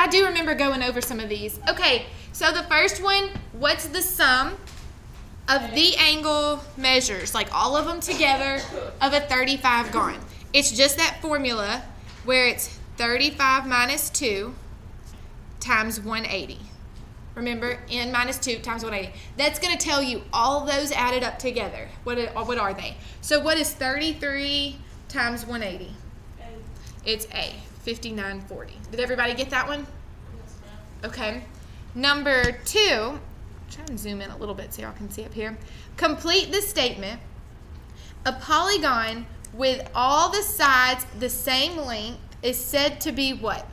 I do remember going over some of these. Okay, so the first one, what's the sum of the angle measures, like all of them together, of a 35 gone? It's just that formula where it's 35 minus 2 times 180. Remember, n minus 2 times 180. That's going to tell you all those added up together. What are they? So what is 33 times 180? It's A, 5940. Did everybody get that one? Okay. Number 2, try and zoom in a little bit so y'all can see up here. Complete the statement. A polygon with all the sides the same length is said to be what?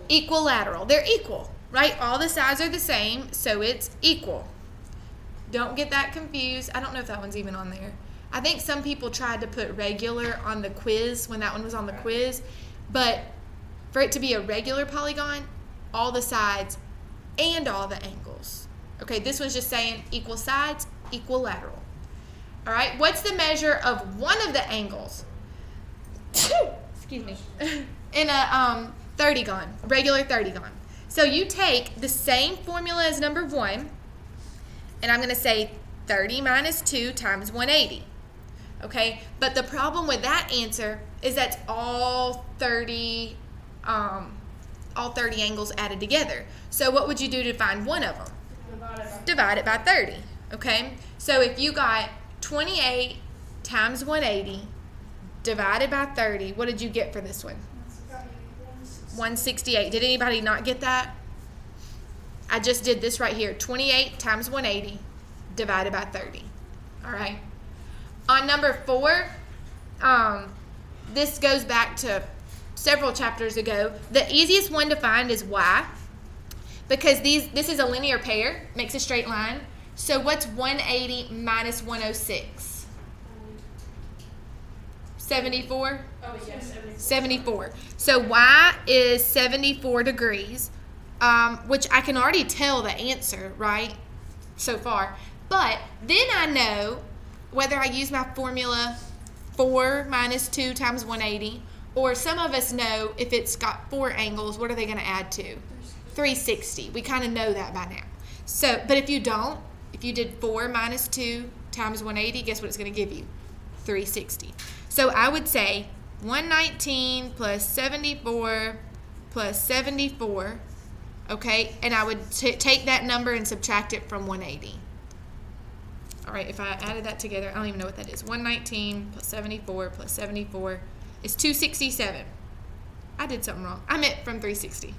Equilateral. They're equal, right? All the sides are the same, so it's equal. Don't get that confused. I don't know if that one's even on there. I think some people tried to put regular on the quiz when that one was on the quiz, but for it to be a regular polygon, all the sides and all the angles. Okay, this one's just saying equal sides, equilateral. All right, what's the measure of one of the angles? Excuse me. In a 30-gon, regular 30-gon. So you take the same formula as number 1, and I'm going to say 30 minus 2 times 180. Okay, but the problem with that answer is that's all 30 angles added together. So what would you do to find one of them? Divide it by 30. Okay, so if you got 28 times 180 divided by 30, what did you get for this one? 168. Did anybody not get that? I just did this right here. 28 times 180 divided by 30. All right. On number 4, this goes back to several chapters ago. The easiest one to find is y, because this is a linear pair, makes a straight line. So what's 180 minus 106? 74? Oh, yes, 74. So y is 74 degrees, which I can already tell the answer, right, so far. But then I know whether I use my formula 4 minus 2 times 180, or some of us know if it's got 4 angles, what are they going to add to? 360. We kind of know that by now. So, but if you don't, if you did 4 minus 2 times 180, guess what it's going to give you? 360. So I would say 119 plus 74 plus 74, okay? And I would take that number and subtract it from 180. All right, if I added that together, I don't even know what that is. 119 plus 74 plus 74 is 267. I did something wrong. I meant from 360.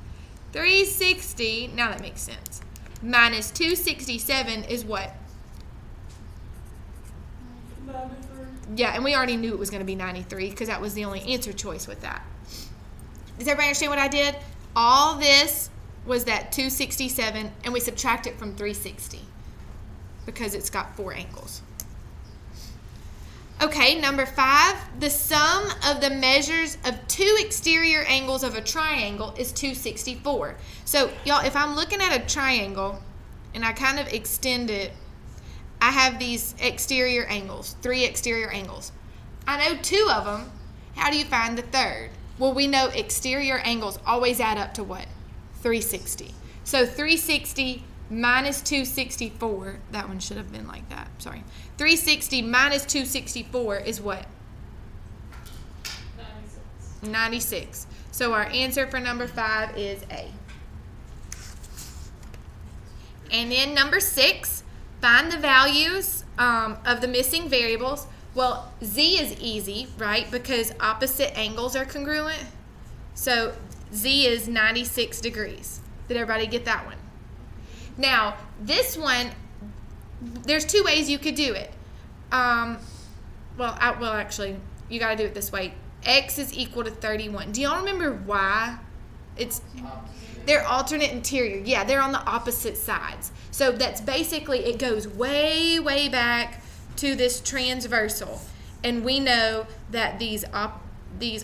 360, now that makes sense. Minus 267 is what? 93. Yeah, and we already knew it was going to be 93 because that was the only answer choice with that. Does everybody understand what I did? All this was that 267, and we subtract it from 360 because it's got 4 angles. Okay, number 5, the sum of the measures of 2 exterior angles of a triangle is 264. So, y'all, if I'm looking at a triangle and I kind of extend it, I have these exterior angles, 3 exterior angles. I know 2 of them. How do you find the third? Well, we know exterior angles always add up to what? 360. So 360 minus 264, that one should have been like that, sorry. 360 minus 264 is what? 96. So our answer for number 5 is A. And then number 6, find the values of the missing variables. Well, Z is easy, right? Because opposite angles are congruent. So Z is 96 degrees. Did everybody get that one? Now, this one, there's 2 ways you could do it. Actually, you got to do it this way. X is equal to 31. Do y'all remember why? They're alternate interior. Yeah, they're on the opposite sides. So that's basically, it goes way, way back to this transversal. And we know that these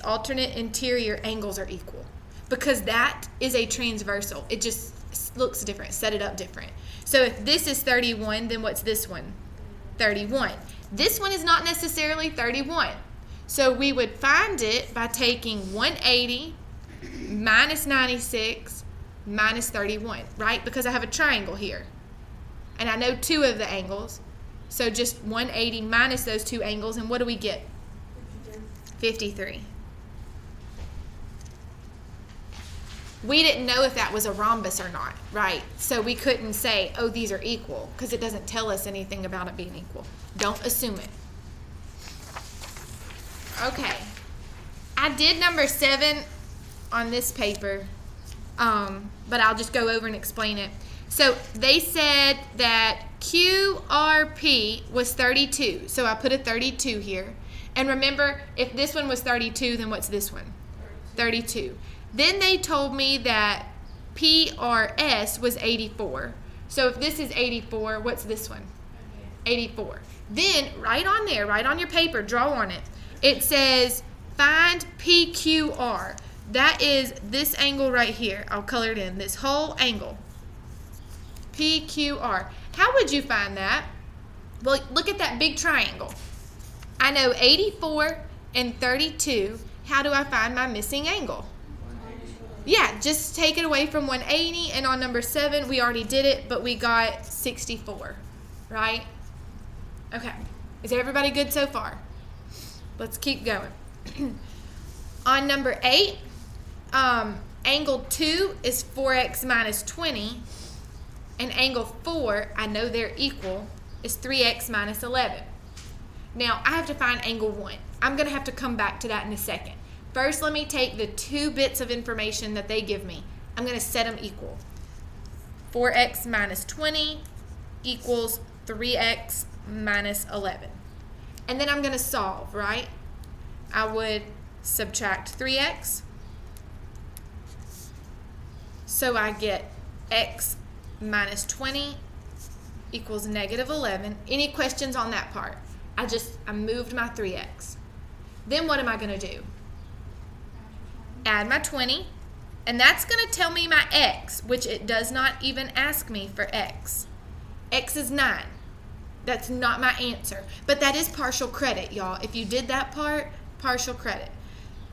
alternate interior angles are equal. Because that is a transversal. It just looks different, set it up different. So if this is 31, then what's this one? 31. This one is not necessarily 31. So we would find it by taking 180 minus 96 minus 31, right? Because I have a triangle here. And I know two of the angles. So just 180 minus those two angles, and what do we get? 53. We didn't know if that was a rhombus or not, right? So we couldn't say, oh, these are equal, because it doesn't tell us anything about it being equal. Don't assume it. Okay. I did number 7 on this paper, but I'll just go over and explain it. So they said that QRP was 32. So I put a 32 here. And remember, if this one was 32, then what's this one? 32. Then they told me that PRS was 84. So if this is 84, what's this one? 84. Then right on there, right on your paper, draw on it. It says find PQR. That is this angle right here. I'll color it in. This whole angle. PQR. How would you find that? Well, look at that big triangle. I know 84 and 32. How do I find my missing angle? Yeah, just take it away from 180, and on number 7, we already did it, but we got 64, right? Okay, is everybody good so far? Let's keep going. On number 8, angle 2 is 4x minus 20, and angle 4, I know they're equal, is 3x minus 11. Now, I have to find angle 1. I'm going to have to come back to that in a second. First, let me take the 2 bits of information that they give me. I'm going to set them equal. 4x minus 20 equals 3x minus 11. And then I'm going to solve, right? I would subtract 3x. So I get x minus 20 equals negative 11. Any questions on that part? I moved my 3x. Then what am I going to do? Add my 20, and that's going to tell me my x, which it does not even ask me for x. X is 9. That's not my answer, but that is partial credit, y'all. If you did that part, partial credit.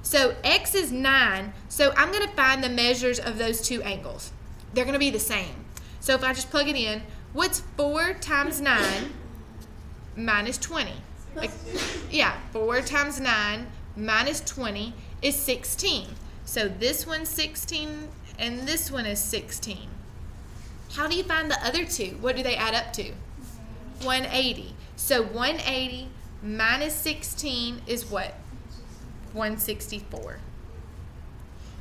So x is 9, so I'm going to find the measures of those two angles. They're going to be the same. So if I just plug it in, what's 4 times 9 minus 20? Like, yeah, 4 times 9 minus 20 is 16. So this one's 16 and this one is 16. How do you find the other two? What do they add up to? 180. So 180 minus 16 is what? 164.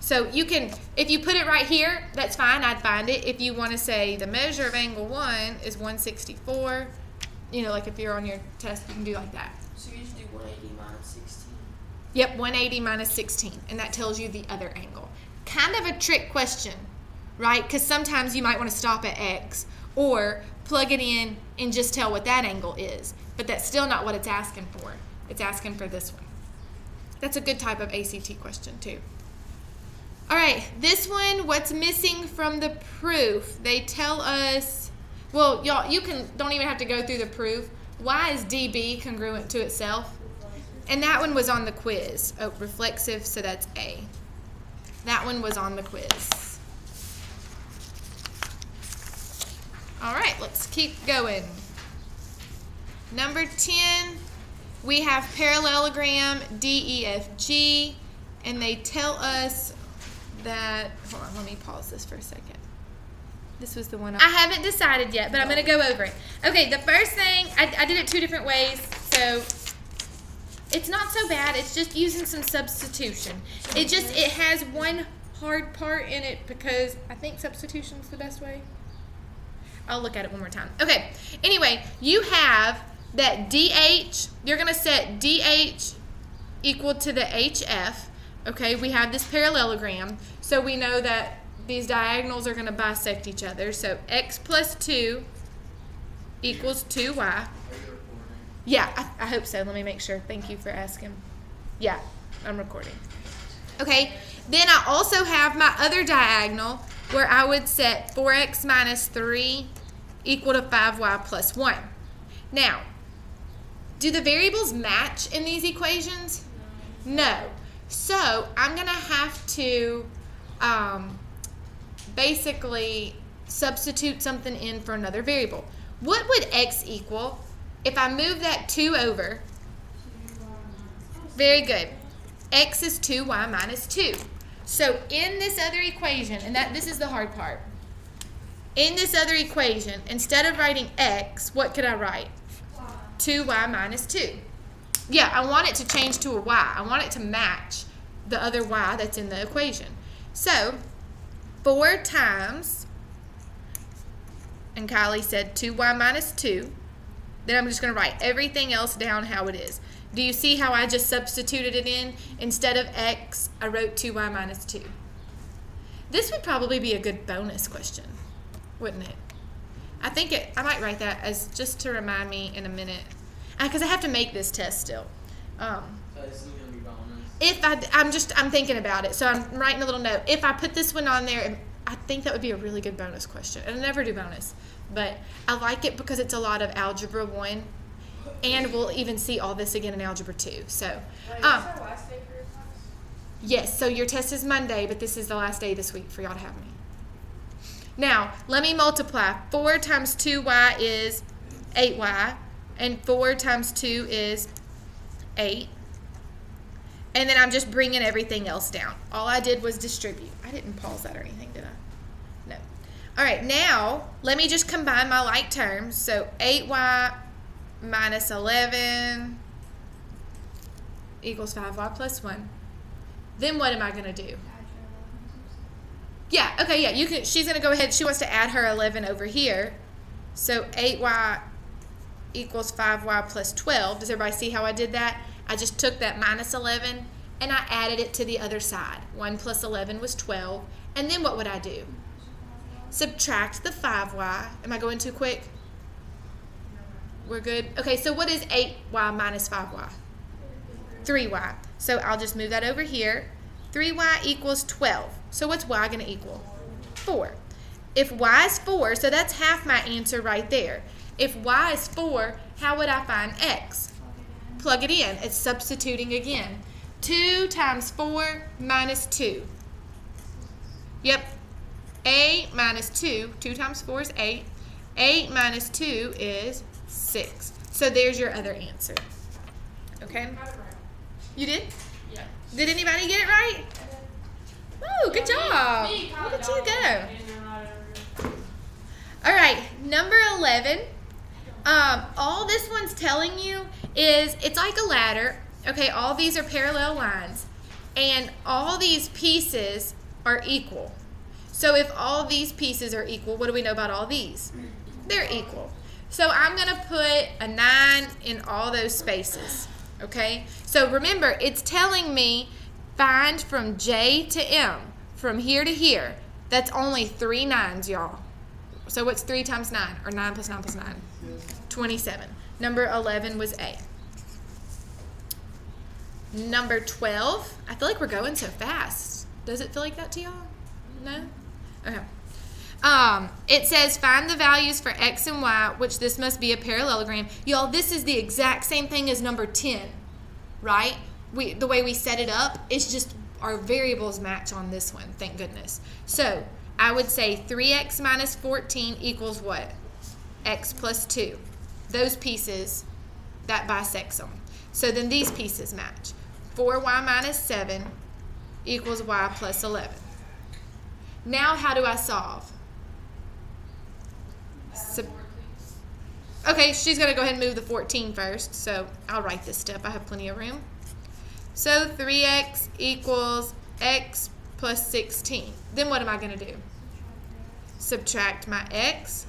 So you can, if you put it right here, that's fine, I'd find it. If you want to say the measure of angle 1 is 164, you know, like if you're on your test, you can do like that. So you just do 180 minus 16. Yep, 180 minus 16, and that tells you the other angle. Kind of a trick question, right? Because sometimes you might want to stop at x or plug it in and just tell what that angle is. But that's still not what it's asking for. It's asking for this one. That's a good type of ACT question, too. All right, this one, what's missing from the proof? They tell us, well, y'all, don't even have to go through the proof. Why is DB congruent to itself? And that one was on the quiz. Oh, reflexive, so that's A. That one was on the quiz. All right, let's keep going. Number 10, we have parallelogram DEFG, and they tell us that, hold on, let me pause this for a second. This was the one I haven't decided yet, but I'm going to go over it. Okay, the first thing, I did it 2 different ways, so it's not so bad. It's just using some substitution. It has one hard part in it because I think substitution's the best way. I'll look at it one more time. Okay, anyway, you have that DH, you're going to set DH equal to the HF. Okay, we have this parallelogram, so we know that these diagonals are going to bisect each other. So x plus 2 equals 2y. Yeah, I hope so. Let me make sure. Thank you for asking. Yeah, I'm recording. Okay, then I also have my other diagonal where I would set 4x minus 3 equal to 5y plus 1. Now, do the variables match in these equations? No. So I'm going to have to basically substitute something in for another variable. What would x equal if I move that 2 over? Very good. X is 2y minus 2. So in this other equation, and this is the hard part. In this other equation, instead of writing x, what could I write? 2y minus 2. Yeah, I want it to change to a y. I want it to match the other y that's in the equation. So 4 times, and Kylie said 2y minus 2. Then I'm just going to write everything else down how it is. Do you see how I just substituted it in? Instead of x, I wrote 2y minus 2. This would probably be a good bonus question, wouldn't it? I might write that as just to remind me in a minute. Because I have to make this test still. This is gonna be bonus. I'm thinking about it, so I'm writing a little note. If I put this one on there, I think that would be a really good bonus question. And I never do bonus, but I like it because it's a lot of Algebra 1, and we'll even see all this again in Algebra 2. So, Wait, what's our last day for your class? yes, so your test is Monday, but this is the last day this week for y'all to have me. Now, let me multiply. 4 times 2y is 8y, and 4 times 2 is 8. And then I'm just bringing everything else down. All I did was distribute. I didn't pause that or anything, did I? No. All right, now let me just combine my like terms. So 8y minus 11 equals 5y plus 1. Then what am I going to do? Yeah, okay, yeah. She's going to go ahead. She wants to add her 11 over here. So 8y equals 5y plus 12. Does everybody see how I did that? I just took that minus 11 and I added it to the other side. 1 plus 11 was 12. And then what would I do? Subtract the 5y. Am I going too quick? We're good? Okay, so what is 8y minus 5y? 3y. So I'll just move that over here. 3y equals 12. So what's y going to equal? 4. If y is 4, so that's half my answer right there. If y is 4, how would I find x? Plug it in. It's substituting again. 2 times 4 minus 2. Yep. 8 minus 2. 2 times 4 is 8. 8 minus 2 is 6. So there's your other answer. Okay? You did? Yeah. Did anybody get it right? Ooh, good job. Look at you go. All right, number 11. All this one's telling you is it's like a ladder. Okay, all these are parallel lines, and all these pieces are equal. So if all these pieces are equal, what do we know about all these? They're equal. So I'm going to put a 9 in all those spaces. Okay, so remember, it's telling me find from J to M, from here to here. That's only 3 9s, y'all. So what's 3 times 9, or 9 plus 9 plus 9? 27. Number 11 was A. Number 12, I feel like we're going so fast. Does it feel like that to y'all? No? Okay. It says find the values for x and y, which this must be a parallelogram. Y'all, this is the exact same thing as number 10, right? The way we set it up is just our variables match on this one, thank goodness. So I would say 3x minus 14 equals what? X plus 2. Those pieces, that bisects them. So then these pieces match. 4y minus 7 equals y plus 11. Now how do I solve? Okay, she's going to go ahead and move the 14 first, so I'll write this step. I have plenty of room. So 3x equals x plus 16. Then what am I going to do? Subtract my x.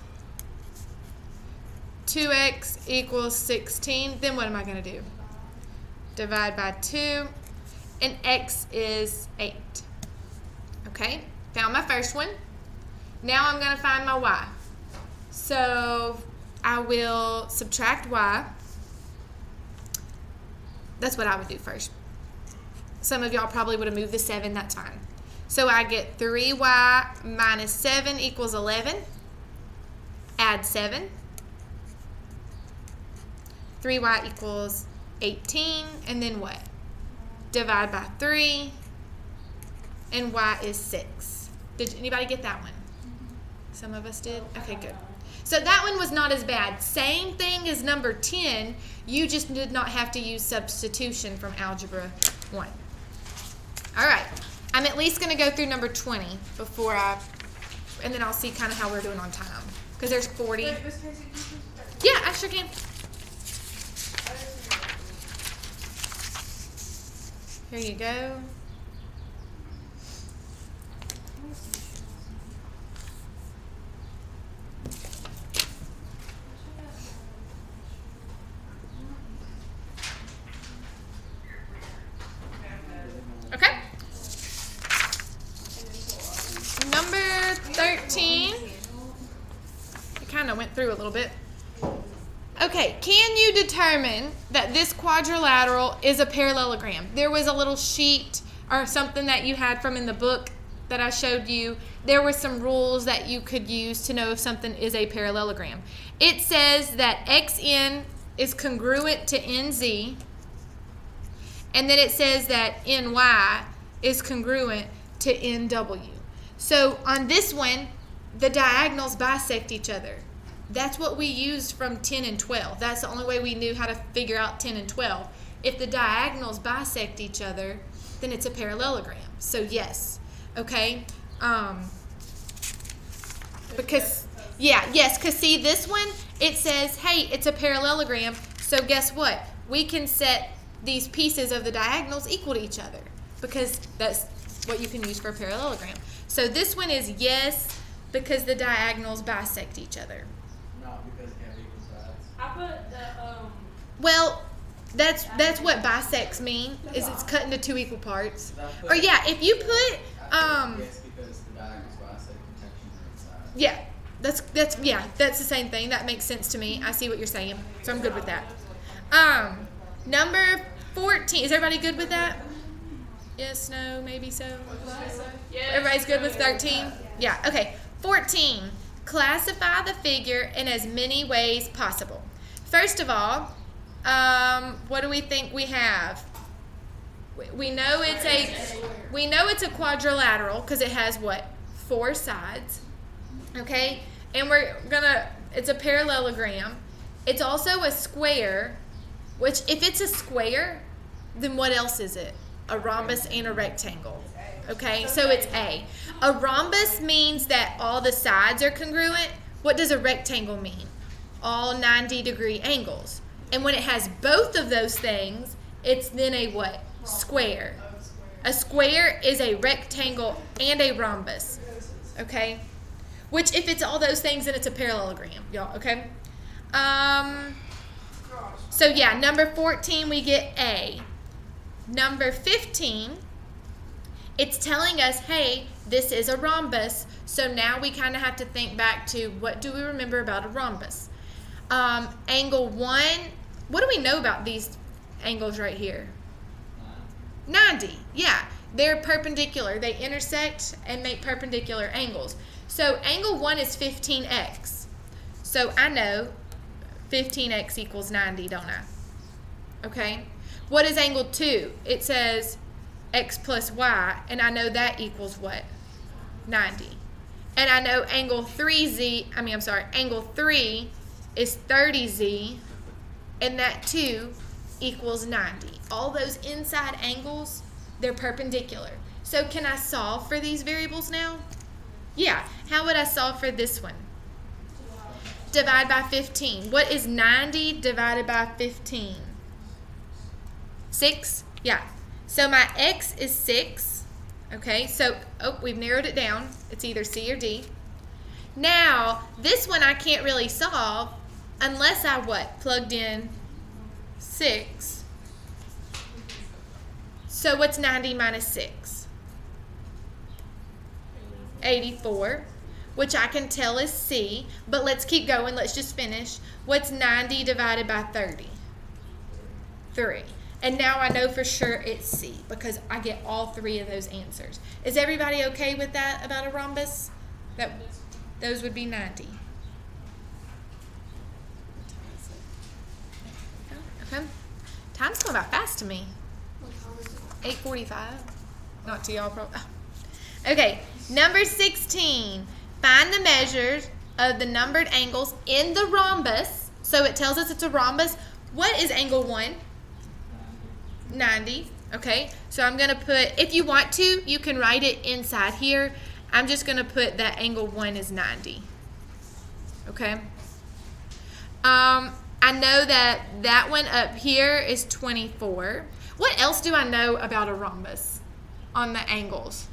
2x equals 16. Then what am I going to do? Divide by 2. And x is 8. Okay, found my first one. Now I'm going to find my y. So I will subtract y. That's what I would do first. Some of y'all probably would have moved the 7. That's fine. So I get 3y minus 7 equals 11. Add 7. 3y equals 18. And then what? Divide by 3. and y is 6. Did anybody get that one? Some of us did? Okay, good. So that one was not as bad. Same thing as number 10. You just did not have to use substitution from Algebra 1. All right. I'm at least going to go through number 20 before and then I'll see kind of how we're doing on time. Because there's 40. Wait, Miss Casey, Yeah, I sure can. Here you go. Okay. Number 13. I kind of went through a little bit. Okay, can you determine that this quadrilateral is a parallelogram? There was a little sheet or something that you had from in the book that I showed you. There were some rules that you could use to know if something is a parallelogram. It says that xn is congruent to nz, and then it says that ny is congruent to nw. So on this one, the diagonals bisect each other. That's what we used from 10 and 12. That's the only way we knew how to figure out 10 and 12. If the diagonals bisect each other, then it's a parallelogram. So yes, okay? Because see this one, it says, hey, it's a parallelogram. So guess what? We can set these pieces of the diagonals equal to each other because that's what you can use for a parallelogram. So this one is yes because the diagonals bisect each other. Not because they have equal sides. I put the Well, that's what bisects mean, is it's cut into two equal parts. Or yeah, if you put Yes, because the diagonals bisect protection are inside. yeah, that's the same thing. That makes sense to me. I see what you're saying. So I'm good with that. Number 14. Is everybody good with that? Yes, no, maybe so. Everybody's good with 13? Yeah, okay. 14. Classify the figure in as many ways possible. First of all, what do we think we have? We know it's a quadrilateral because it has what? 4 sides. Okay? And it's a parallelogram. It's also a square, which if it's a square, then what else is it? A rhombus and a rectangle. Okay, so it's A. A rhombus means that all the sides are congruent. What does a rectangle mean? All 90-degree angles. And when it has both of those things, it's then a what? Square. A square is a rectangle and a rhombus. Okay? Which if it's all those things, then it's a parallelogram, y'all, okay? So yeah, number 14, we get A. Number 15, it's telling us, hey, this is a rhombus. So now we kind of have to think back to what do we remember about a rhombus? Angle 1, what do we know about these angles right here? 90, yeah. They're perpendicular. They intersect and make perpendicular angles. So angle 1 is 15x. So I know 15x equals 90, don't I? Okay. What is angle 2? It says x plus y, and I know that equals what? 90. And I know angle 3 is 30z, and that too equals 90. All those inside angles, they're perpendicular. So can I solve for these variables now? Yeah. How would I solve for this one? Divide by 15. What is 90 divided by 15? 6? Yeah. So my x is 6. Okay, so we've narrowed it down. It's either C or D. Now, this one I can't really solve unless I what? Plugged in 6. So what's 90 minus 6? 84, which I can tell is C, but let's keep going. Let's just finish. What's 90 divided by 30? 3. And now I know for sure it's C because I get all 3 of those answers. Is everybody okay with that about a rhombus? Those would be 90. Okay. Time's going about fast to me. 8:45. Not to y'all, probably. Okay, number 16. Find the measures of the numbered angles in the rhombus. So it tells us it's a rhombus. What is angle 1? 90. Okay, so I'm going to put, if you want to, you can write it inside here. I'm just going to put that angle 1 is 90. Okay. I know that that one up here is 24. What else do I know about a rhombus on the angles?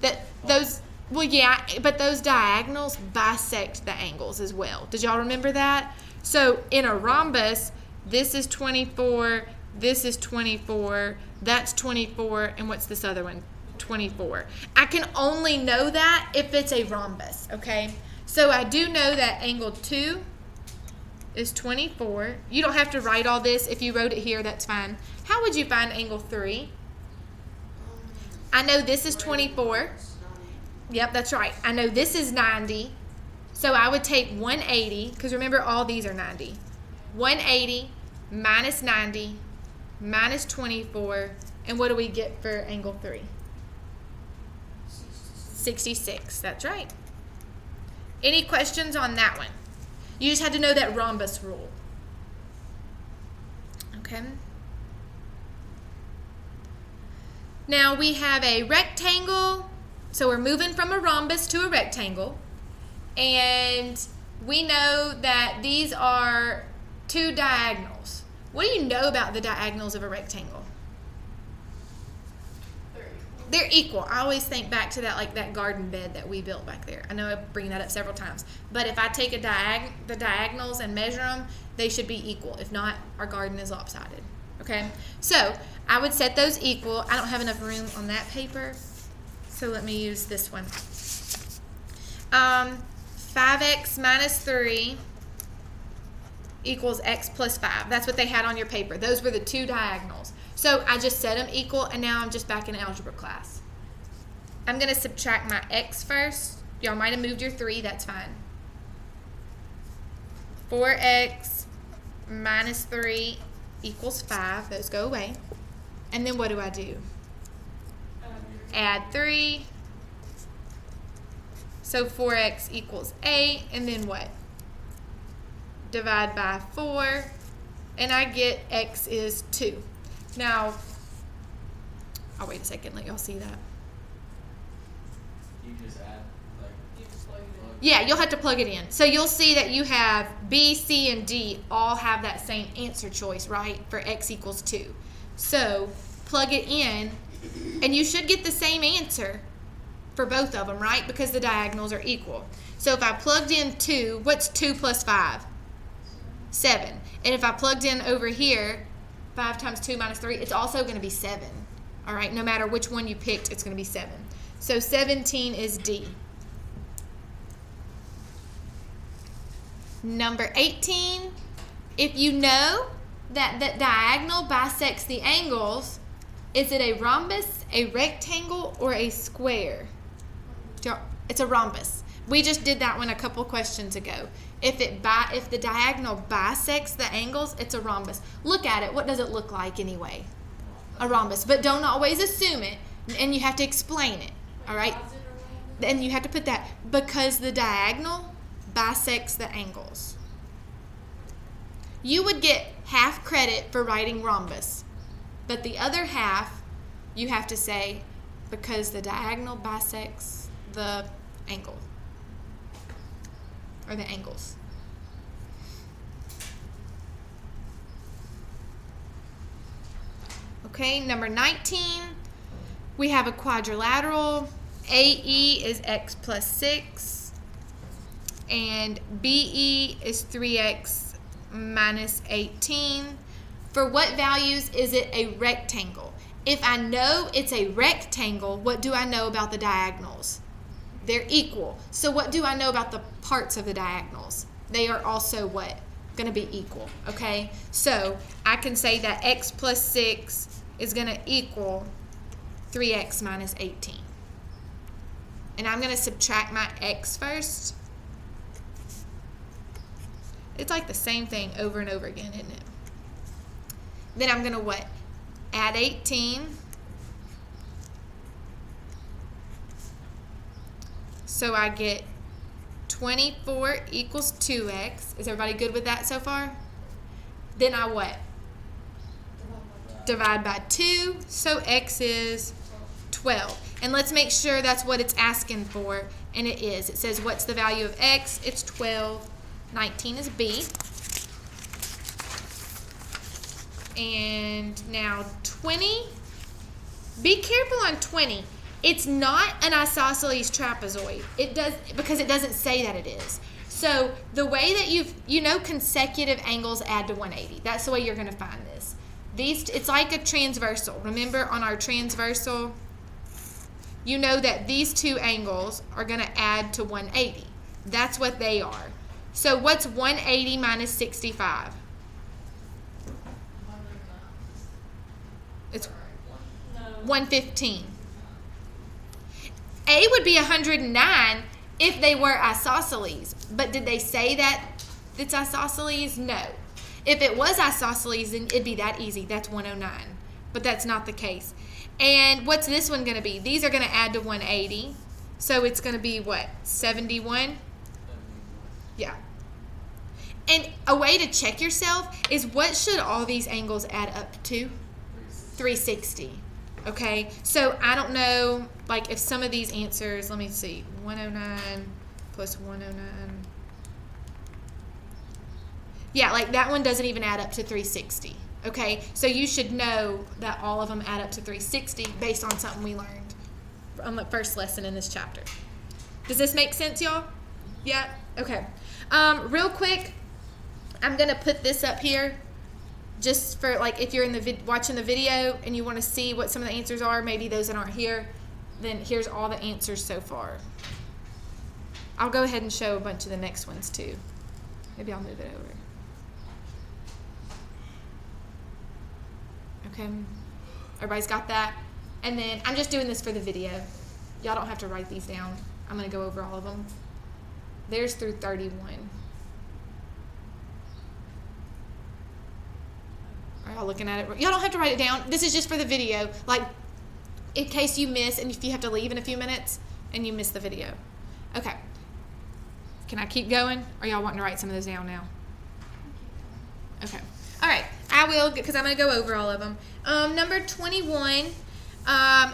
That those, well, yeah, but those diagonals bisect the angles as well. Did y'all remember that? So in a rhombus, this is 24, this is 24, that's 24, and what's this other one? 24. I can only know that if it's a rhombus, okay? So I do know that angle 2 is 24. You don't have to write all this. If you wrote it here, that's fine. How would you find angle 3? I know this is 24. Yep, that's right. I know this is 90. So I would take 180, because remember all these are 90. 180 minus 90 minus 24. And what do we get for angle 3? 66. That's right. Any questions on that one? You just had to know that rhombus rule. Okay. Now we have a rectangle. So we're moving from a rhombus to a rectangle. And we know that these are two diagonals. What do you know about the diagonals of a rectangle? They're equal. I always think back to that, like that garden bed that we built back there. I know I bring that up several times. But if I take the diagonals and measure them, they should be equal. If not, our garden is lopsided. Okay? So I would set those equal. I don't have enough room on that paper, so let me use this one. 5x minus 3 equals x plus 5. That's what they had on your paper. Those were the two diagonals. So I just set them equal, and now I'm just back in algebra class. I'm going to subtract my x first. Y'all might have moved your 3. That's fine. 4x minus 3 equals 5. Those go away. And then what do I do? Add 3. So 4x equals 8. And then what? Divide by 4. And I get x is 2. Now, I'll wait a second, let y'all see that. You just add, like, you just plug it in. Yeah, you'll have to plug it in. So you'll see that you have B, C, and D all have that same answer choice, right, for x equals 2. So plug it in, and you should get the same answer for both of them, right, because the diagonals are equal. So if I plugged in 2, what's 2 plus 5? 7. And if I plugged in over here, 5 times 2 minus 3, it's also going to be 7. All right, no matter which one you picked, it's going to be 7. So 17 is D. Number 18, if you know that the diagonal bisects the angles, is it a rhombus, a rectangle, or a square? It's a rhombus. We just did that one a couple questions ago. If the diagonal bisects the angles, it's a rhombus. Look at it. What does it look like anyway? A rhombus. But don't always assume it, and you have to explain it. All right? And you have to put that because the diagonal bisects the angles. You would get half credit for writing rhombus, but the other half you have to say because the diagonal bisects the angle. Or the angles. Okay, number 19, we have a quadrilateral. AE is x plus 6, and BE is 3x minus 18. For what values is it a rectangle? If I know it's a rectangle, what do I know about the diagonals? They're equal. So what do I know about the parts of the diagonals? They are also what? Going to be equal, okay? So I can say that x plus 6 is going to equal 3x minus 18. And I'm going to subtract my x first. It's like the same thing over and over again, isn't it? Then I'm going to what? Add 18. So I get 24 equals 2x. Is everybody good with that so far? Then I what? Divide by 2. So x is 12. And let's make sure that's what it's asking for. And it is. It says, what's the value of x? It's 12. 19 is B. And now 20. Be careful on 20. It's not an isosceles trapezoid. It does, because it doesn't say that it is. So the way that you know consecutive angles add to 180. That's the way you're going to find this. It's like a transversal. Remember on our transversal, you know that these two angles are going to add to 180. That's what they are. So what's 180 minus 65? It's 115. A would be 109 if they were isosceles. But did they say that it's isosceles? No. If it was isosceles, then it'd be that easy. That's 109. But that's not the case. And what's this one going to be? These are going to add to 180. So it's going to be what? 71? Yeah. And a way to check yourself is what should all these angles add up to? 360. Okay, so I don't know, like if some of these answers, let me see, 109 plus 109. Yeah, like that one doesn't even add up to 360. Okay, so you should know that all of them add up to 360 based on something we learned on the first lesson in this chapter. Does this make sense, y'all? Yeah? Okay. Real quick, I'm going to put this up here. Just for, like, if you're in the watching the video and you want to see what some of the answers are, maybe those that aren't here, then here's all the answers so far. I'll go ahead and show a bunch of the next ones, too. Maybe I'll move it over. Okay. Everybody's got that? And then I'm just doing this for the video. Y'all don't have to write these down. I'm going to go over all of them. There's through 31. Are y'all looking at it? Y'all don't have to write it down. This is just for the video. Like, in case you miss and if you have to leave in a few minutes and you miss the video. Okay. Can I keep going? Or y'all wanting to write some of those down now? Okay. All right. I will, because I'm going to go over all of them. Number 21,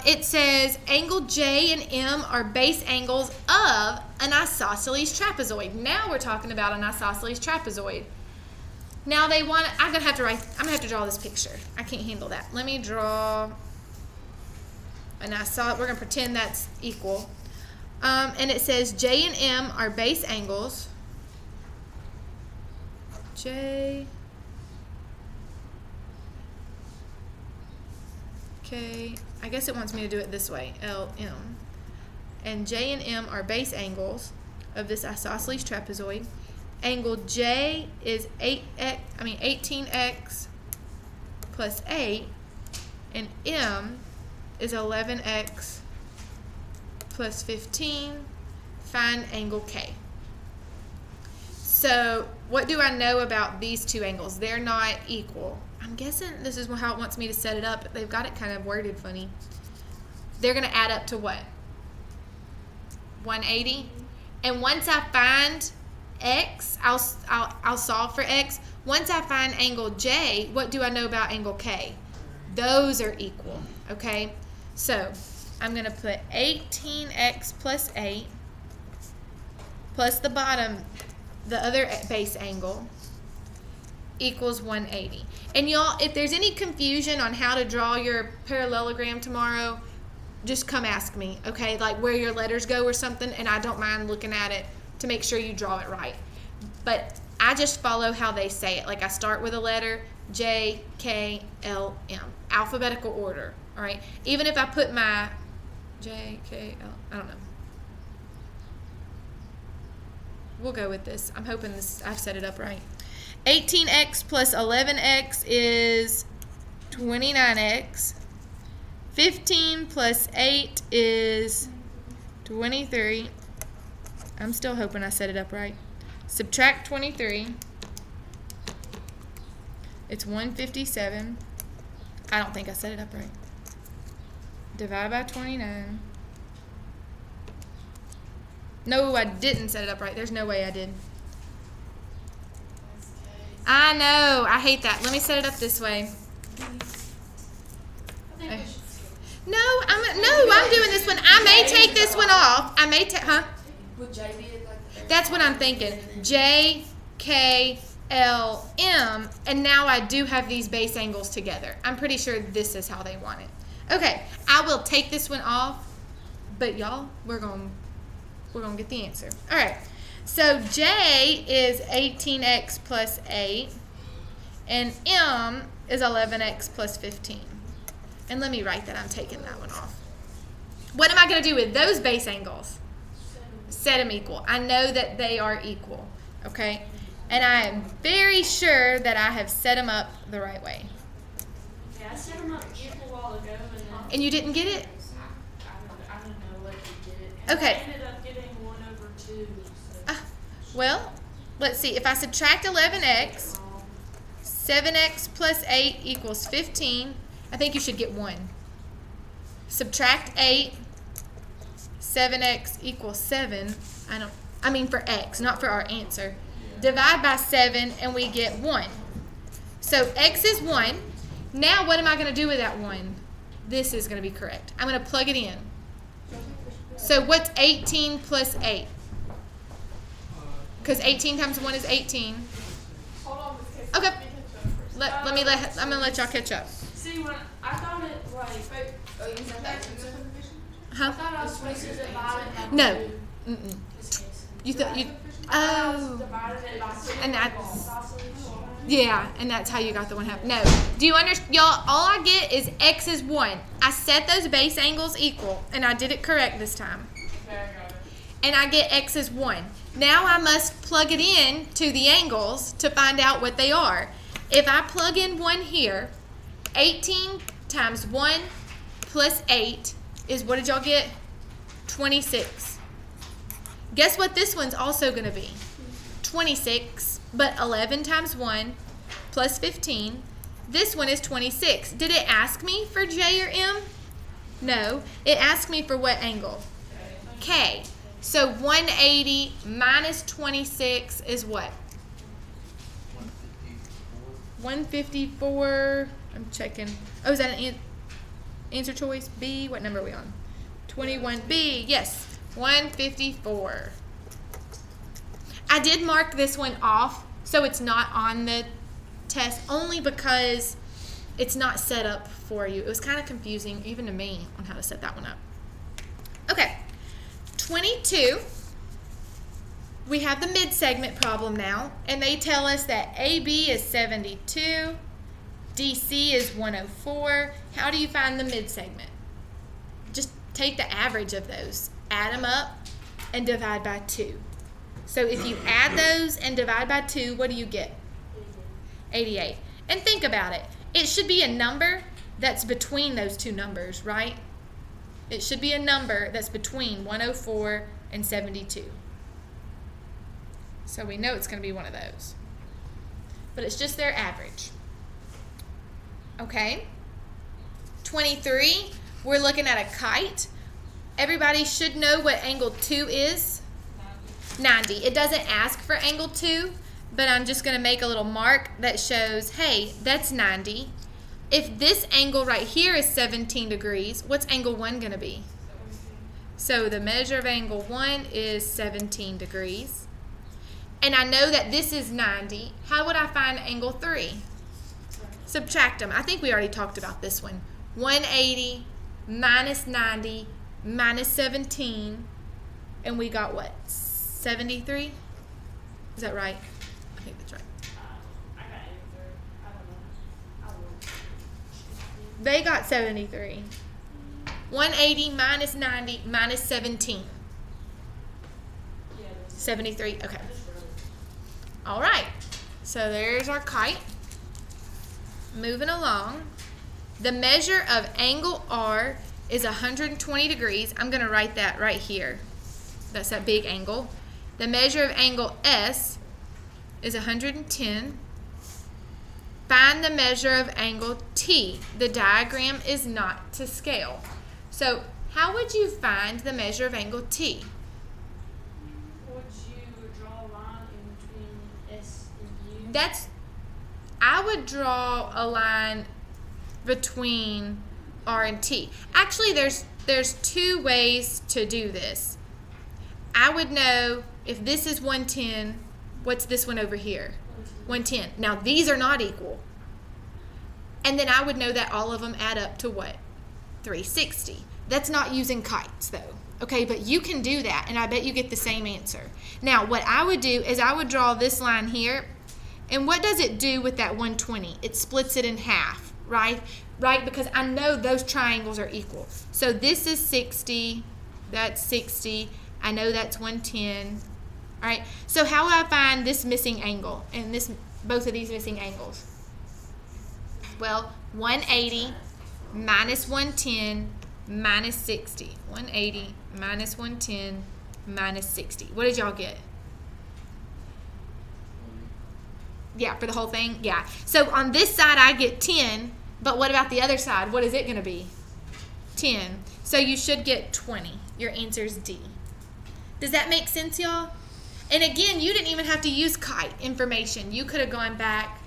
it says angle J and M are base angles of an isosceles trapezoid. Now we're talking about an isosceles trapezoid. Now they want, I'm gonna have to draw this picture. I can't handle that. Let me draw, and we're gonna pretend that's equal. And it says J and M are base angles. J, K, I guess it wants me to do it this way, L, M. And J and M are base angles of this isosceles trapezoid. Angle J is 18x plus 8, and M is 11x plus 15. Find angle K. So what do I know about these two angles? They're not equal. I'm guessing this is how it wants me to set it up. They've got it kind of worded funny. They're going to add up to what? 180. And once I find X, I'll solve for X. Once I find angle J, what do I know about angle K? Those are equal, okay? So I'm going to put 18x plus 8 plus the bottom, the other base angle, equals 180. And y'all, if there's any confusion on how to draw your parallelogram tomorrow, just come ask me, okay? Like where your letters go or something, and I don't mind looking at it to make sure you draw it right. But I just follow how they say it. Like I start with a letter, J, K, L, M. Alphabetical order, all right? Even if I put my J, K, L, I don't know. We'll go with this. I'm hoping I've set it up right. 18x plus 11x is 29x. 15 plus 8 is 23. I'm still hoping I set it up right. Subtract 23. It's 157. I don't think I set it up right. Divide by 29. No, I didn't set it up right. There's no way I did. I know. I hate that. Let me set it up this way. No, I'm doing this one. I may take this one off. I may take, huh? Would J be like That's what I'm thinking. J, K, L, M, and now I do have these base angles together. I'm pretty sure this is how they want it. Okay, I will take this one off, but y'all, we're gonna get the answer. All right, so J is 18x plus 8, and M is 11x plus 15. And let me write that I'm taking that one off. What am I going to do with those base angles? Set them equal. I know that they are equal, okay? And I am very sure that I have set them up the right way. Yeah, I set them up equal a while ago. And you didn't get it? I don't know what you did. Okay. I ended up getting 1/2. So. Well, let's see. If I subtract 11x, 7x plus 8 equals 15. I think you should get 1. Subtract 8, 7x equals 7. I mean for x, not for our answer. Divide by 7 and we get 1. So x is 1. Now what am I going to do with that 1? This is going to be correct. I'm going to plug it in. So what's 18 plus 8? Because 18 times 1 is 18. Hold on, Okay. I'm going to let y'all catch up. See, when I thought it like. Huh? I thought I was supposed to divide it by No. 2. Mm-mm. This case. You thought you. I was Oh. dividing it by 2. And that's. Isosceles. Yeah, and that's how you got the 1/2. No. Do you understand? Y'all, all I get is x is 1. I set those base angles equal, and I did it correct this time. Okay, I got it. And I get x is 1. Now I must plug it in to the angles to find out what they are. If I plug in 1 here, 18 times 1 plus 8 is, what did y'all get? 26. Guess what this one's also going to be? 26, but 11 times 1 plus 15. This one is 26. Did it ask me for J or M? No. It asked me for what angle? K. So 180 minus 26 is what? 154. I'm checking. Oh, is that an answer choice? B. What number are we on? 21B. Yes. 154. I did mark this one off so it's not on the test only because it's not set up for you. It was kind of confusing even to me on how to set that one up. Okay. 22. We have the mid-segment problem now, and they tell us that AB is 72, DC is 104. How do you find the mid-segment? Just take the average of those, add them up, and divide by 2. So if you add those and divide by 2, what do you get? 88. And think about it. It should be a number that's between those two numbers, right? It should be a number that's between 104 and 72. So we know it's going to be one of those. But it's just their average. Okay. 23, we're looking at a kite. Everybody should know what angle 2 is. 90. It doesn't ask for angle 2, but I'm just going to make a little mark that shows, hey, that's 90. If this angle right here is 17 degrees, what's angle 1 going to be? So the measure of angle 1 is 17 degrees. And I know that this is 90. How would I find angle 3? Subtract them. I think we already talked about this one. 180 minus 90 minus 17. And we got what? 73? Is that right? I think that's right. I got 83. I don't know. I will. They got 73. 180 minus 90 minus 17. Yeah, that's 73. Okay. just really. All right. So there's our kite. Moving along. The measure of angle R is 120 degrees. I'm going to write that right here. That's that big angle. The measure of angle S is 110. Find the measure of angle T. The diagram is not to scale. So how would you find the measure of angle T? I would draw a line between R and T. Actually, there's two ways to do this. I would know if this is 110, what's this one over here? 110. Now, these are not equal. And then I would know that all of them add up to what? 360. That's not using kites, though. Okay, but you can do that, and I bet you get the same answer. Now, what I would do is I would draw this line here, and what does it do with that 120? It splits it in half, right? Right, because I know those triangles are equal. So this is 60, that's 60, I know that's 110. All right, so how would I find this missing angle and both of these missing angles? Well, 180 minus 110 minus 60. 180 minus 110 minus 60. What did y'all get? Yeah, for the whole thing? Yeah. So on this side, I get 10, but what about the other side? What is it going to be? 10. So you should get 20. Your answer is D. Does that make sense, y'all? And again, you didn't even have to use kite information. You could have gone back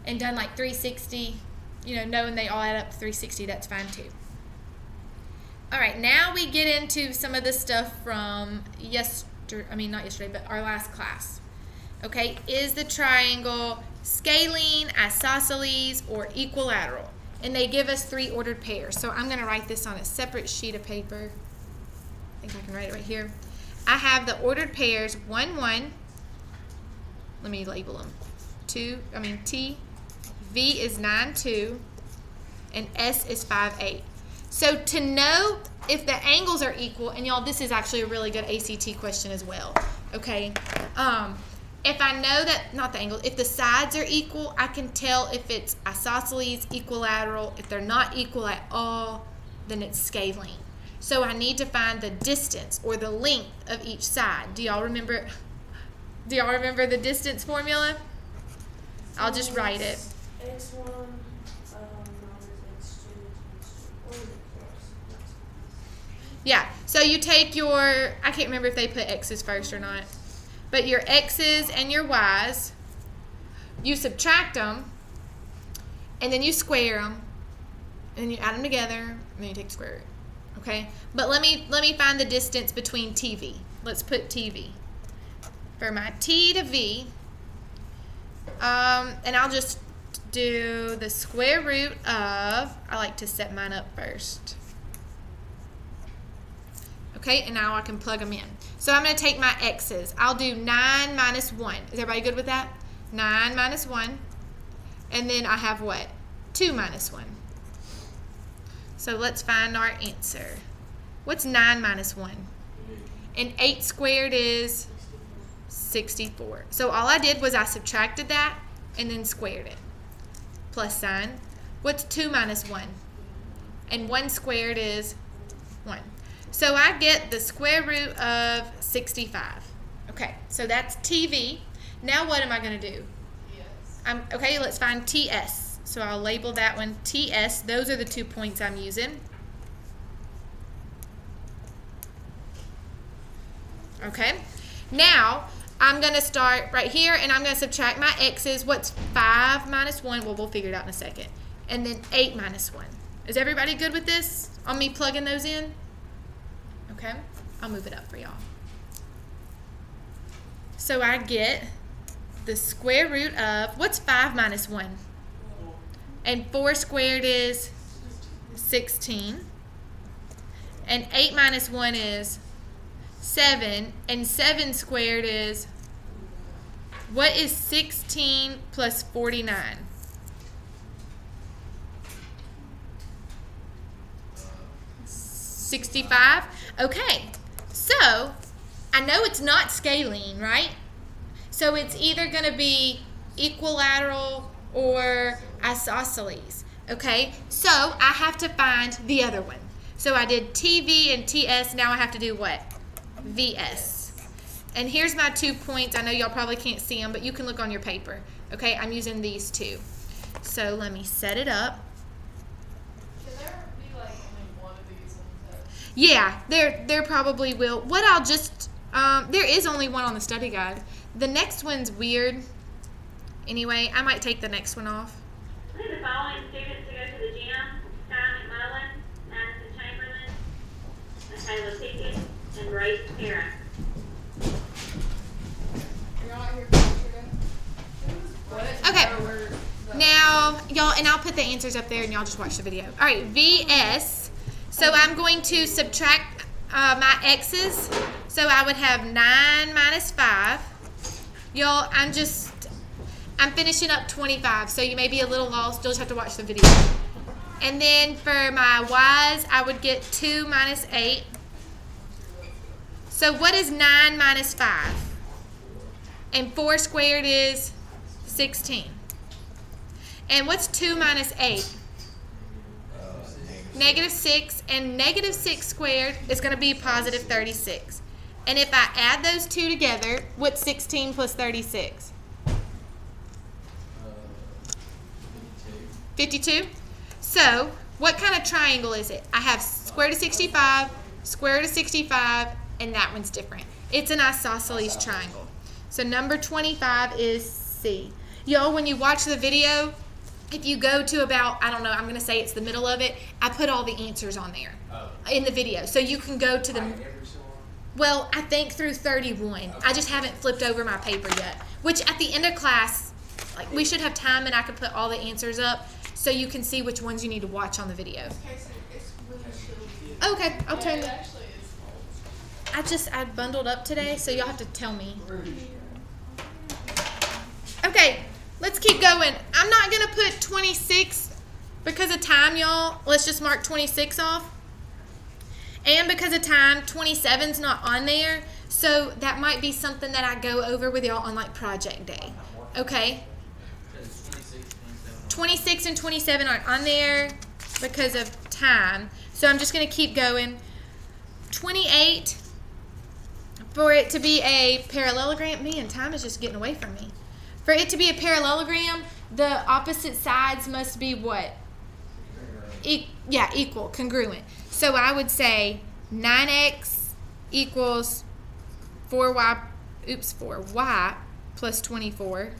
and done like 360, knowing they all add up to 360. That's fine too. All right, now we get into some of the stuff from our last class. Okay, is the triangle scalene, isosceles, or equilateral? And they give us 3 ordered pairs. So I'm going to write this on a separate sheet of paper. I think I can write it right here. I have the ordered pairs 1, 1. Let me label them. T, V is 9, 2, and S is 5, 8. So to know if the angles are equal, and y'all, this is actually a really good ACT question as well. Okay. If I know that, not the angle, if the sides are equal, I can tell if it's isosceles, equilateral. If they're not equal at all, then it's scalene. So I need to find the distance or the length of each side. Do y'all remember the distance formula? I'll just write it. X1 minus X2. Yeah, so you take I can't remember if they put X's first or not, but your X's and your Y's, you subtract them, and then you square them, and then you add them together, and then you take the square root. Okay, but let me find the distance between TV. Let's put TV. For my T to V, and I'll just do the square root of, I like to set mine up first. Okay, and now I can plug them in. So I'm going to take my X's. I'll do 9 minus 1. Is everybody good with that? 9 minus 1. And then I have what? 2 minus 1. So let's find our answer. What's 9 minus 1? And 8 squared is 64. So all I did was I subtracted that and then squared it. Plus sign. What's 2 minus 1? And 1 squared is 1. So I get the square root of 65. Okay, so that's TV. Now what am I going to do? Yes. Okay, let's find TS. So I'll label that one TS. Those are the 2 points I'm using. Okay, now I'm going to start right here and I'm going to subtract my X's. What's 5 minus 1? Well, we'll figure it out in a second. And then 8 minus 1. Is everybody good with this? On me plugging those in? Okay, I'll move it up for y'all. So I get the square root of, what's 5 minus 1? And 4 squared is 16. And 8 minus 1 is 7. And 7 squared is, what is 16 plus 49? 65? Okay, so I know it's not scalene, right? So it's either going to be equilateral or isosceles. Okay, so I have to find the other one. So I did TV and TS. Now I have to do what? VS. And here's my 2 points. I know y'all probably can't see them, but you can look on your paper. Okay, I'm using these 2. So let me set it up. Can there be like only one of these on the test? Yeah, there probably will. What I'll just, there is only one on the study guide. The next one's weird. Anyway, I might take the next one off. We need the following students to go to the gym: Sky McMullen, Madison Chamberlain, Michaela Pickett, and Grace Parent. Okay. Now, y'all, and I'll put the answers up there and y'all just watch the video. All right, VS. So I'm going to subtract my x's. So I would have 9 minus 5. Y'all, I'm finishing up 25, so you may be a little lost. You'll just have to watch the video. And then for my y's, I would get 2 minus 8. So what is 9 minus 5? And 4 squared is 16. And what's 2 minus 8? Negative 6. And negative 6 squared is going to be positive 36. And if I add those two together, what's 16 plus 36? 52. So, what kind of triangle is it? I have square root of 65, square root of 65, and that one's different. It's an isosceles triangle. So, number 25 is C. Y'all, when you watch the video, if you go to about, I don't know, I'm going to say it's the middle of it, I put all the answers on there in the video. So, you can go to the... Well, I think through 31. I just haven't flipped over my paper yet. Which, at the end of class, like, we should have time and I could put all the answers up so you can see which ones you need to watch on the video. Okay, I'll turn the... I bundled up today, so y'all have to tell me. Okay, let's keep going. I'm not going to put 26 because of time, y'all. Let's just mark 26 off. And because of time, 27's not on there, so that might be something that I go over with y'all on, like, project day. Okay? 26 and 27 aren't on there because of time, so I'm just going to keep going. 28, for it to be a parallelogram, man, time is just getting away from me. For it to be a parallelogram, the opposite sides must be what? Equal, congruent. So I would say 9x equals 4y plus 24.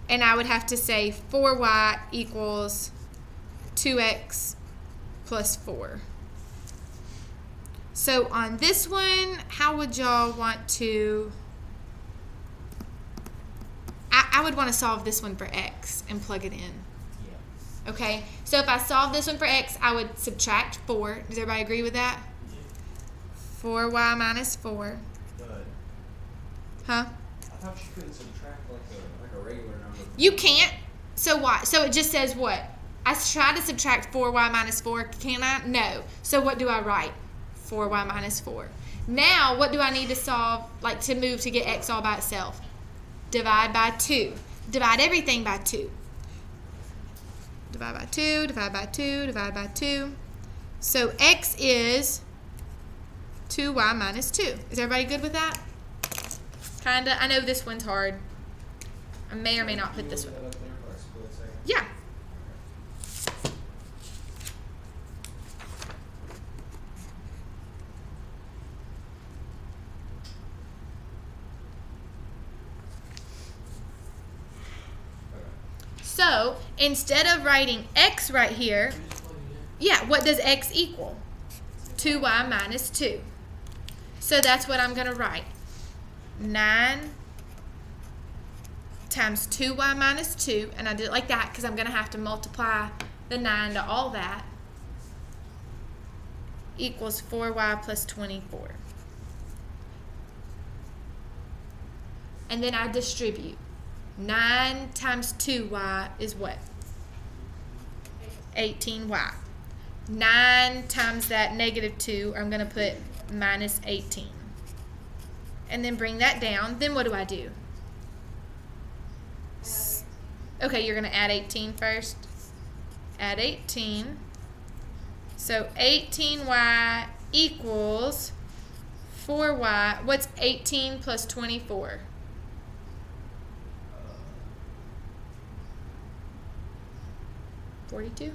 And I would have to say 4y equals 2x plus 4. So on this one, how would y'all want to... I would want to solve this one for x and plug it in. Okay, so if I solve this one for x, I would subtract 4. Does everybody agree with that? 4y minus 4. Huh? I thought you couldn't subtract like a regular number. You can't. So why? So it just says what? I tried to subtract 4y minus 4. Can I? No. So what do I write? 4y minus 4. Now, what do I need to solve, like to move to get x all by itself? Divide by 2. Divide everything by 2. Divide by 2, divide by 2, divide by 2. So x is 2y minus 2. Is everybody good with that? Kinda. I know this one's hard. I may or may not put this one. Yeah. So, instead of writing x right here, what does x equal? 2y minus 2. So that's what I'm going to write. 9 times 2y minus 2, and I did it like that because I'm going to have to multiply the 9 to all that, equals 4y plus 24. And then I distribute. 9 times 2y is what? 18y. 9 times that negative 2, I'm going to put minus 18. And then bring that down. Then what do I do? Okay, you're going to add 18 first. Add 18. So 18y equals 4y. What's 18 plus 24? 42?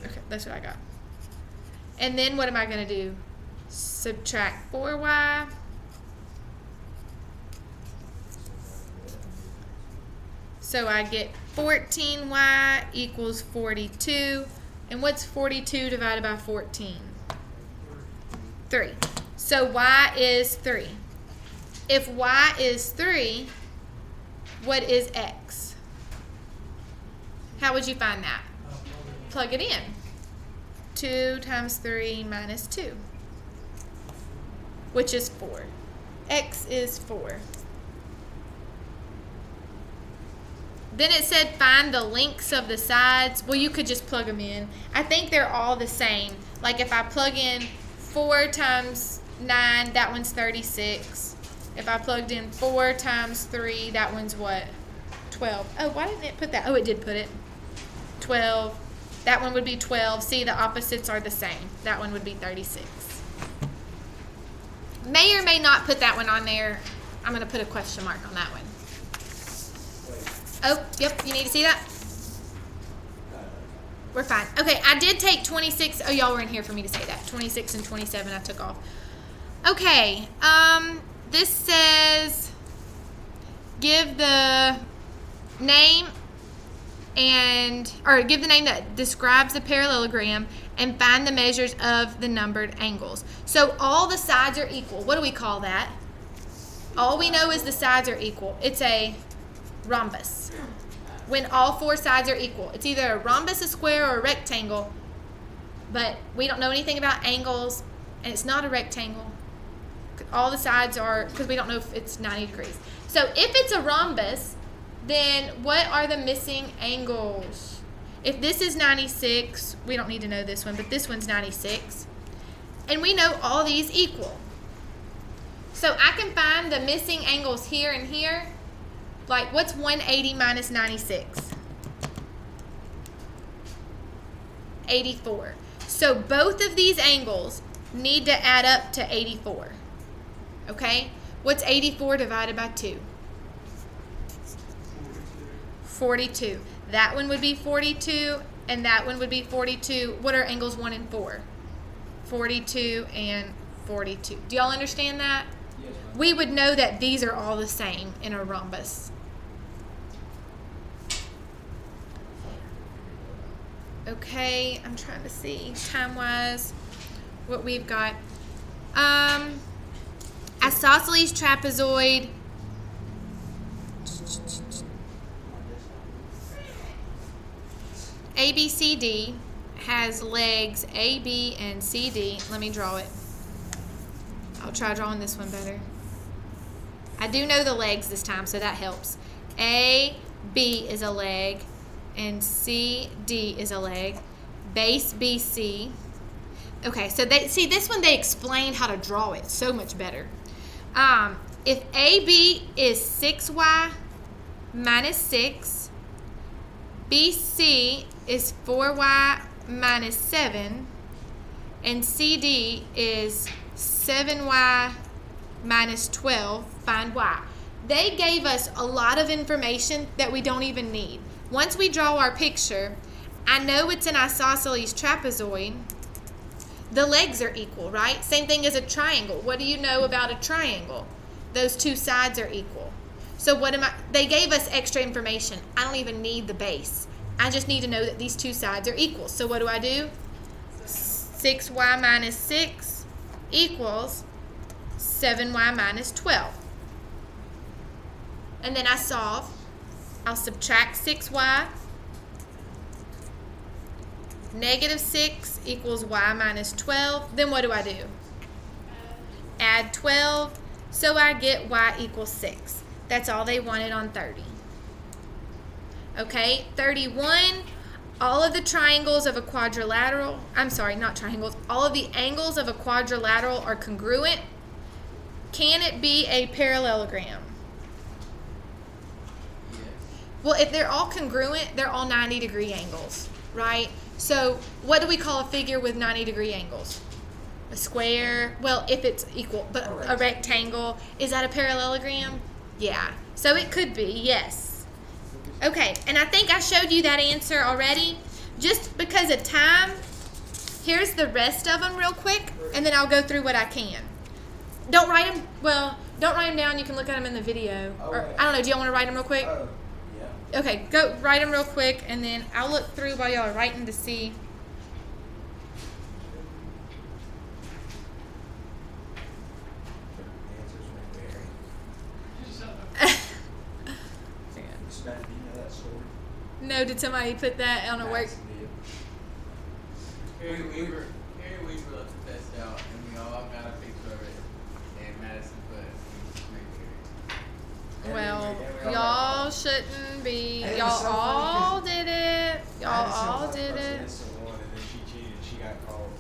Okay, that's what I got. And then what am I going to do? Subtract 4y. So I get 14y equals 42. And what's 42 divided by 14? 3. So y is 3. If y is 3, what is x? How would you find that? Plug it in. 2 times 3 minus 2, which is 4. X is 4. Then it said find the lengths of the sides. Well, you could just plug them in. I think they're all the same. Like if I plug in 4 times 9, that one's 36. If I plugged in 4 times 3, that one's what? 12. Oh, why didn't it put that? Oh, it did put it. 12. That one would be 12. See, the opposites are the same. That one would be 36. May or may not put that one on there. I'm going to put a question mark on that one. Oh, yep, you need to see that? We're fine. Okay, I did take 26. Oh, y'all were in here for me to say that. 26 and 27 I took off. Okay, this says give the name give the name that describes the parallelogram and find the measures of the numbered angles. So all the sides are equal. What do we call that? All we know is the sides are equal. It's a rhombus. When all 4 sides are equal. It's either a rhombus, a square, or a rectangle, but we don't know anything about angles, and it's not a rectangle. All the sides are, because we don't know if it's 90 degrees. So if it's a rhombus, then what are the missing angles? If this is 96, we don't need to know this one, but this one's 96. And we know all these equal. So I can find the missing angles here and here. Like, what's 180 minus 96? 84. So both of these angles need to add up to 84. Okay? What's 84 divided by 2? 42. That one would be 42, and that one would be 42. What are angles 1 and 4? 42 and 42. Do y'all understand that? Yes, ma'am. We would know that these are all the same in a rhombus. Okay, I'm trying to see time-wise what we've got. Isosceles trapezoid. ABCD has legs A, B, and CD. Let me draw it. I'll try drawing this one better. I do know the legs this time, so that helps. A, B is a leg, and C, D is a leg. Base BC. Okay, so this one they explained how to draw it so much better. If AB is 6y minus 6, BC is 4y minus 7, and CD is 7y minus 12, find y. They gave us a lot of information that we don't even need. Once we draw our picture, I know it's an isosceles trapezoid. The legs are equal, right? Same thing as a triangle. What do you know about a triangle? Those 2 sides are equal. So they gave us extra information. I don't even need the base. I just need to know that these 2 sides are equal. So what do? 6y minus 6 equals 7y minus 12. And then I solve. I'll subtract 6y. Negative 6 equals y minus 12. Then what do? Add 12. So I get y equals 6. That's all they wanted on 30. Okay, 31. All of the triangles of a quadrilateral, I'm sorry, not triangles, all of the angles of a quadrilateral are congruent. Can it be a parallelogram? Yes. Well, if they're all congruent, they're all 90-degree angles, right? So what do we call a figure with 90-degree angles? A square? Well, if it's equal, but a rectangle. Is that a parallelogram? Yeah. So it could be, yes. Okay, and I think I showed you that answer already. Just because of time, here's the rest of them real quick, and then I'll go through what I can. Don't write them down. You can look at them in the video. Or I don't know, do y'all want to write them real quick? Yeah. Okay, go write them real quick, and then I'll look through while y'all are writing to see. Answers may vary. Spent, do you know that story? No, did somebody put that on a work? Madison did. Harry Weaver left the test out, and we all got a picture of it. And Madison put maybe. Well, And we all y'all shouldn't be. And it Y'all was so funny all 'cause did it. Y'all Madison all was like did first it. innocent one, and then she cheated. She got called.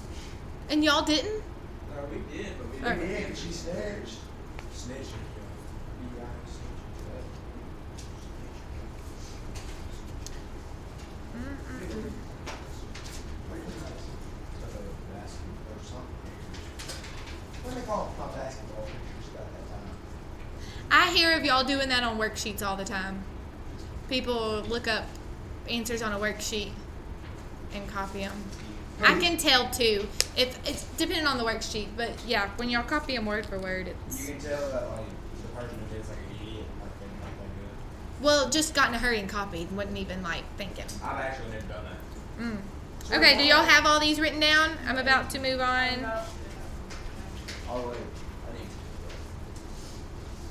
And y'all didn't? No, we did, but we We didn't. did, and she snitched. Snitching. What do they call my basketball pictures about that time? I hear of y'all doing that on worksheets all the time. People look up answers on a worksheet and copy them. I can tell too. If it's depending on the worksheet, but yeah, when y'all copy them word for word, You it's can tell that like the person who did it's like an idiot, like they not that good. well, just got in a hurry and copied, wasn't even like thinking. I've actually never done that. Okay, do y'all have all these written down? I'm about to move on. All the way.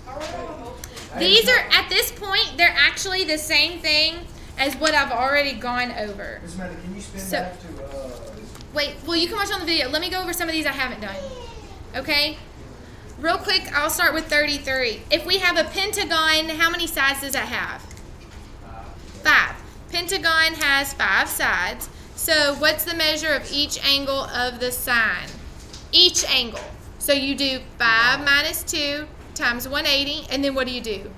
I need These are at this point, they're actually the same thing as what I've already gone over. Ms. Amanda, can you spin So- back to Wait, well, you can watch on the video. Let me go over some of these I haven't done. Okay? Real quick, I'll start with 33. If we have a pentagon, how many sides does that have? 5. Pentagon has 5 sides. So what's the measure of each angle of the sine? Each angle. So you do 5 minus 2 times 180, and then what do?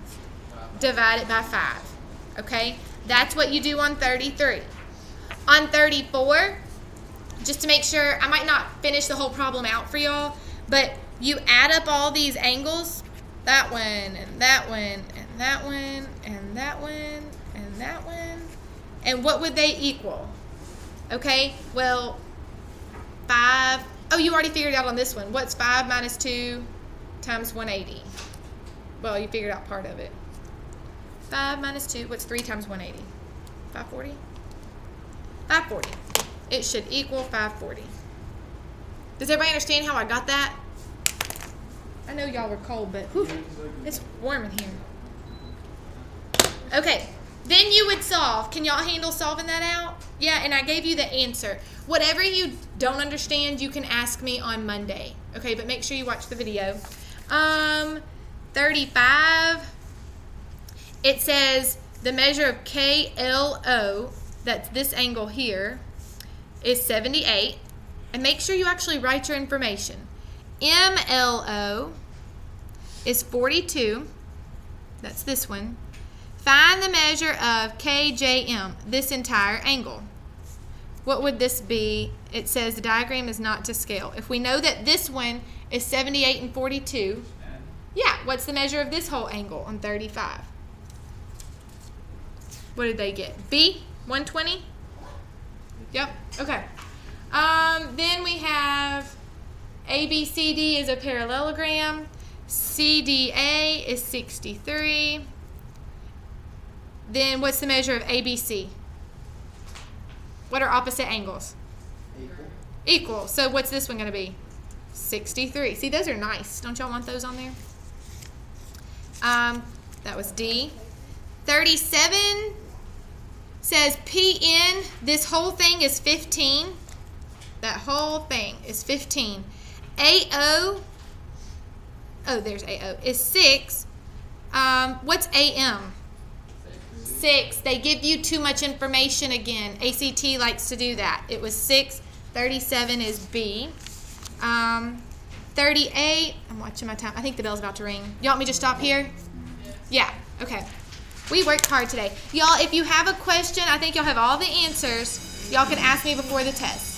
Divide it by 5. Okay? That's what you do on 33. On 34, just to make sure, I might not finish the whole problem out for y'all, but you add up all these angles, that one, and that one, and that one, and that one, and that one, and what would they equal? Okay, well, 5, oh, you already figured it out on this one. What's 5 minus 2 times 180? Well, you figured out part of it. 5 minus 2, what's 3 times 180? 540? 540. It should equal 540. Does everybody understand how I got that? I know y'all were cold, but whew, it's warm in here. Okay, then you would solve. Can y'all handle solving that out? Yeah, and I gave you the answer. Whatever you don't understand, you can ask me on Monday. Okay, but make sure you watch the video. 35, it says the measure of KLO, that's this angle here, is 78. And make sure you actually write your information. MLO is 42. That's this one. Find the measure of KJM, this entire angle. What would this be? It says the diagram is not to scale. If we know that this one is 78 and 42, yeah, what's the measure of this whole angle on 35? What did they get? B, 120? Yep, okay. Then we have ABCD is a parallelogram. CDA is 63. Then what's the measure of ABC? What are opposite angles? Equal. So what's this one going to be? 63. See, those are nice. Don't y'all want those on there? That was D. 37 says PN. This whole thing is 15. That whole thing is 15. AO. Oh, there's AO. Is 6. What's AM? 6. They give you too much information again. ACT likes to do that. It was 6. 37 is B. 38. I'm watching my time. I think the bell's about to ring. You want me to stop here? Yeah. Okay. We worked hard today. Y'all, if you have a question, I think y'all have all the answers. Y'all can ask me before the test.